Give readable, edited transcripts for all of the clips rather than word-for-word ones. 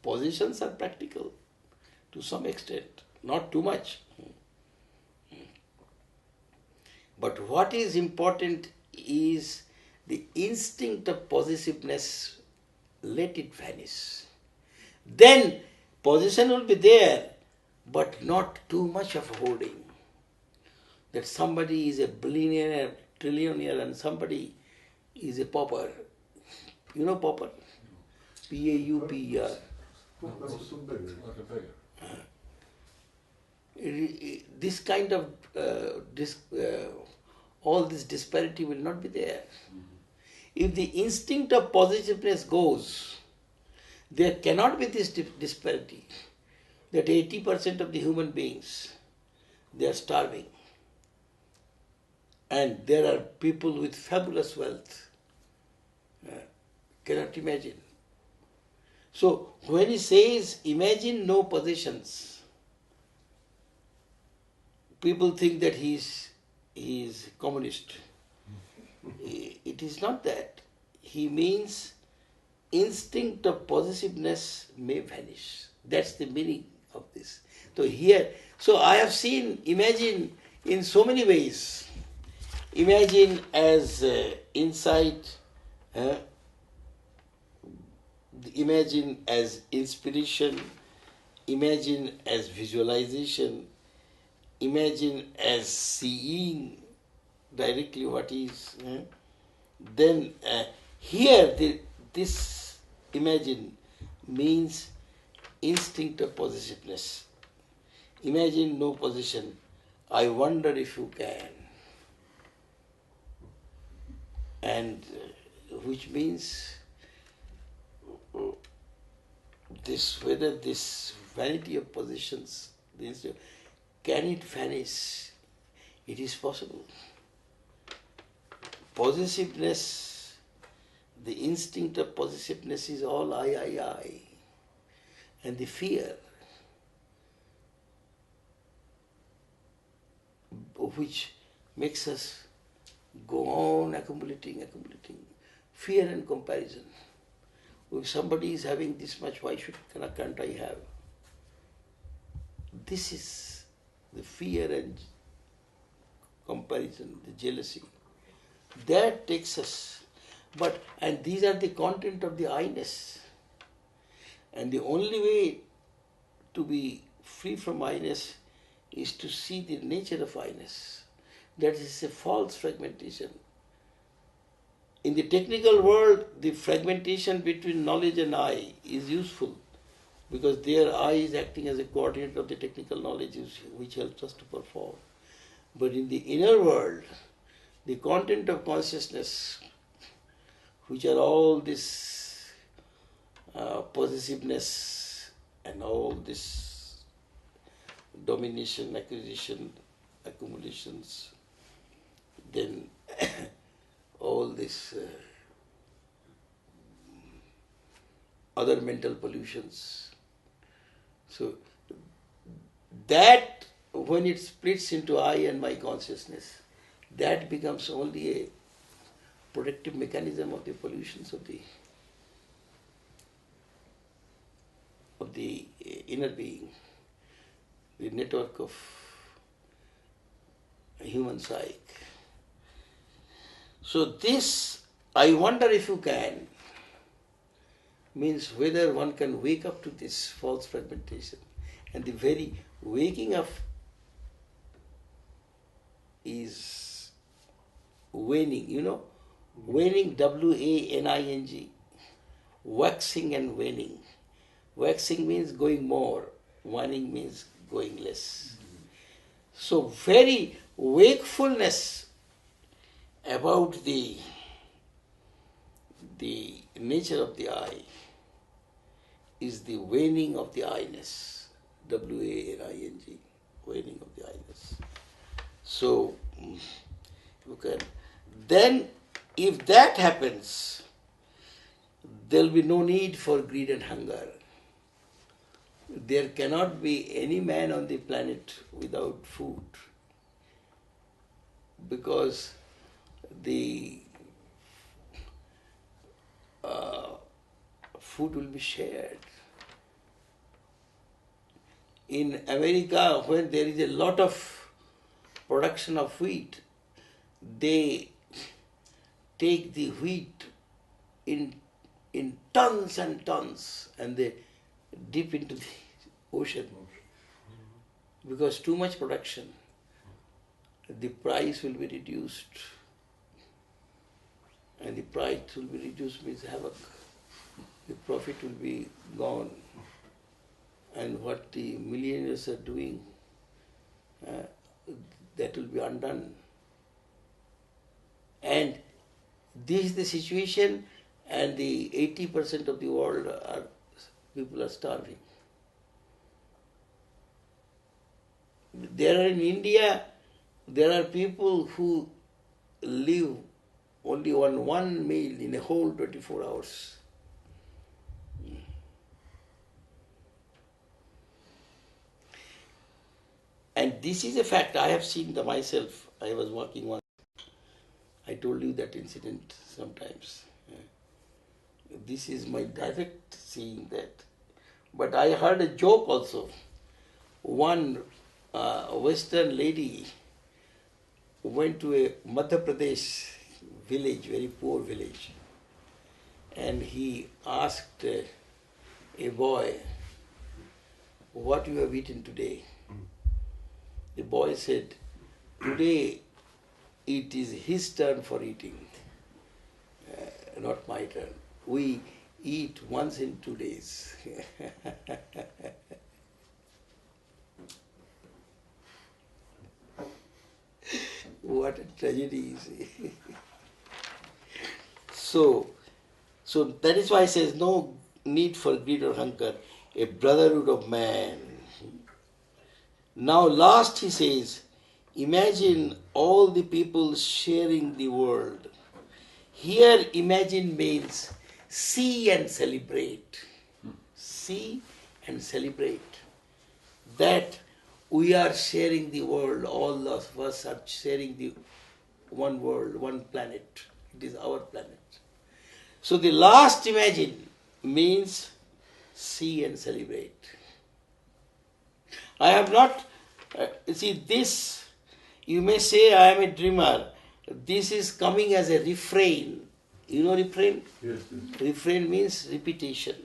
positions are practical to some extent, not too much. But what is important is the instinct of possessiveness, let it vanish. Then position will be there, but not too much of holding. That somebody is a billionaire, trillionaire, and somebody is a pauper. You know pauper? P-A-U-P-E-R. This kind of all this disparity will not be there. If the instinct of positiveness goes, there cannot be this disparity. That 80% of the human beings, they are starving. And there are people with fabulous wealth. Cannot imagine. So when he says, imagine no possessions, people think that he is communist. It is not that. He means instinct of possessiveness may vanish. That's the meaning of this. So I have seen, imagine in so many ways. Imagine as insight, imagine as inspiration, imagine as visualization, imagine as seeing directly what is. Then here this imagine means instinct of possessiveness. Imagine no possession. I wonder if you can. And which means whether this vanity of possessions, can it vanish? It is possible. Possessiveness, the instinct of possessiveness is all I. And the fear, which makes us go on accumulating. Fear and comparison. If somebody is having this much, why can't I have? This is the fear and comparison, the jealousy. That takes us. And these are the content of the I-ness. And the only way to be free from I-ness is to see the nature of I-ness. That is a false fragmentation. In the technical world, the fragmentation between knowledge and I is useful because their I is acting as a coordinator of the technical knowledge which helps us to perform. But in the inner world, the content of consciousness, which are all this possessiveness and all this domination, acquisition, accumulations, then all this other mental pollutions. So that when it splits into I and my consciousness, that becomes only a protective mechanism of the pollutions of the inner being, the network of human psyche. So this, I wonder if you can, means whether one can wake up to this false fragmentation. And the very waking up is waning, waning, W-A-N-I-N-G, waxing and waning. Waxing means going more, waning means going less. So very wakefulness about the nature of the I is the waning of the I-ness, W-A-N-I-N-G, waning of the I-ness. So you can, then if that happens, there will be no need for greed and hunger. There cannot be any man on the planet without food, because the food will be shared. In America, when there is a lot of production of wheat, they take the wheat in tons and tons and they dip into the ocean. Because too much production, the price will be reduced. And the price will be reduced means havoc. The profit will be gone. And what the millionaires are doing, that will be undone. And this is the situation, and the 80% of the world people are starving. There are in India, there are people who live only on one meal in a whole 24 hours. And this is a fact. I have seen the myself. I was working once. I told you that incident sometimes. This is my direct seeing that. But I heard a joke also. One Western lady went to a Madhya Pradesh village, very poor village, and he asked a boy, "What you have eaten today?" The boy said, "Today it is his turn for eating, not my turn. We eat once in 2 days." What a tragedy, you see. So that is why it says no need for greed or hunger, a brotherhood of man. Now last he says, imagine all the people sharing the world. Here imagine means see and celebrate. See and celebrate that we are sharing the world, all of us are sharing the one world, one planet. It is our planet. So the last imagine means see and celebrate. I have not, see this, you may say I am a dreamer. This is coming as a refrain. You know refrain? Yes. Refrain means repetition.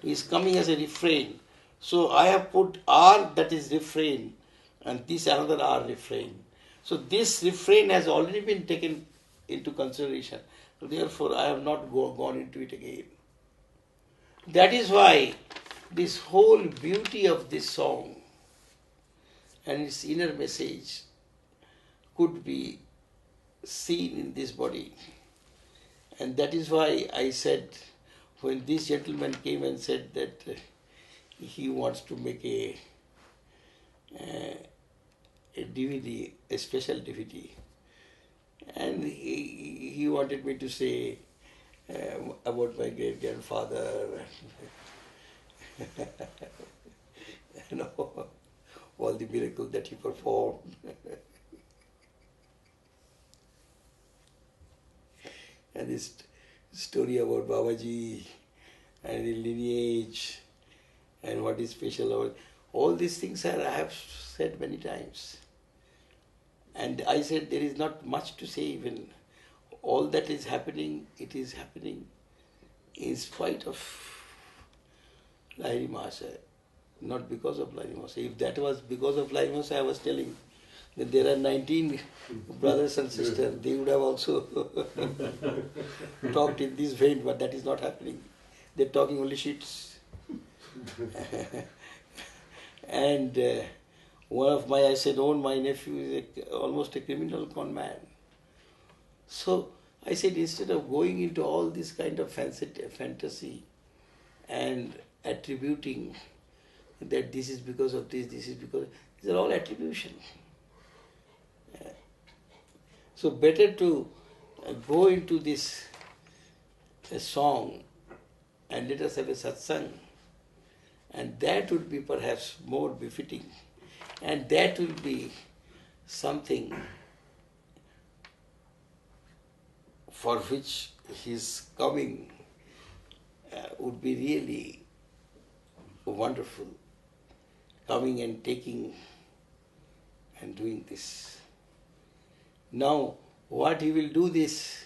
It is coming as a refrain. So I have put R, that is refrain, and this another R refrain. So this refrain has already been taken into consideration. Therefore, I have not gone into it again. That is why this whole beauty of this song and its inner message could be seen in this body. And that is why I said, when this gentleman came and said that he wants to make a DVD, a special DVD, and he wanted me to say about my great grandfather, you know, all the miracles that he performed. And this story about Babaji and the lineage and what is special about all these things I have said many times. And I said there is not much to say even. All that is happening, it is happening in spite of Lahiri Mahasaya, not because of Lahiri Mahasaya. If that was because of Lahiri Mahasaya, I was telling that there are 19 brothers and sisters, they would have also talked in this vein, but that is not happening. They're talking only shits. And one of my, I said, my nephew is almost a criminal con man. So I said, instead of going into all this kind of fantasy and attributing that this is because of this is because, these are all attribution. So better to go into this song and let us have a satsang, and that would be perhaps more befitting, and that will be something for which his coming would be really wonderful. coming and taking and doing this. Now, what he will do this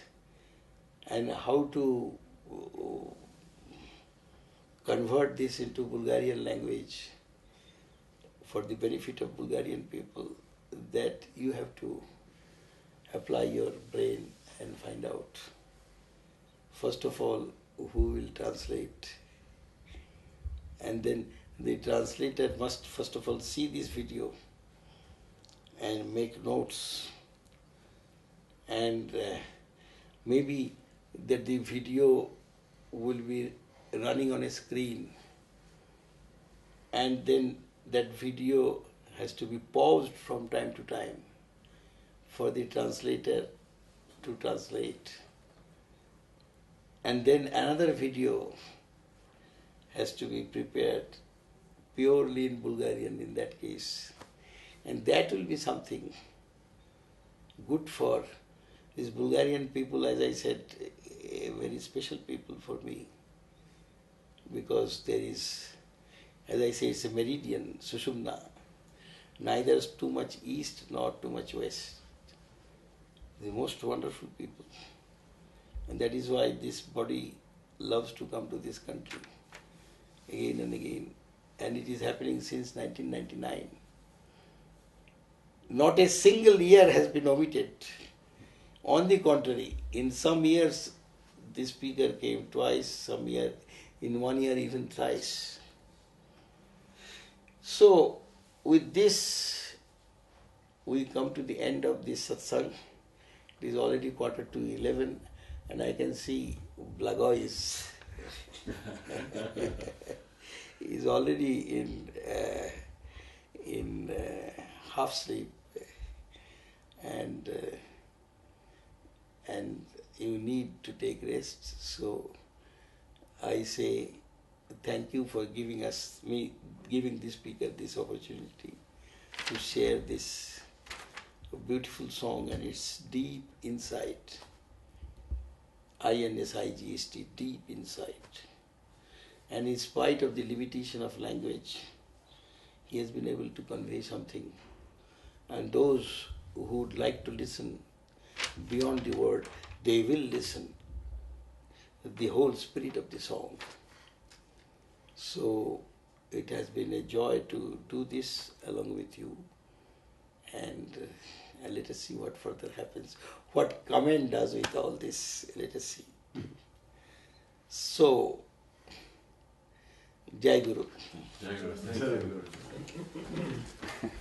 and how to convert this into Bulgarian language for the benefit of Bulgarian people, that you have to apply your brain and find out. First of all, who will translate? And then the translator must first of all see this video and make notes, and maybe that the video will be running on a screen, and then that video has to be paused from time to time for the translator to translate. And then another video has to be prepared purely in Bulgarian in that case. And that will be something good for these Bulgarian people, as I said, a very special people for me. Because there is, as I say, it's a meridian, Sushumna, neither too much east nor too much west. The most wonderful people. And that is why this body loves to come to this country again and again. And it is happening since 1999. Not a single year has been omitted. On the contrary, in some years the speaker came twice, some year, in 1 year even thrice. So with this we come to the end of this satsang. It is already 11:15 and I can see Blagoy is already in half sleep, and you need to take rest. So I say thank you for giving the speaker this opportunity to share this beautiful song and its deep insight. INSIGST, deep insight. And in spite of the limitation of language, he has been able to convey something. And those who would like to listen beyond the word, they will listen the whole spirit of the song. So it has been a joy to do this along with you, and let us see what further happens. What comment does with all this, let us see. So, Jai Guru. Jai Guru. Thank you.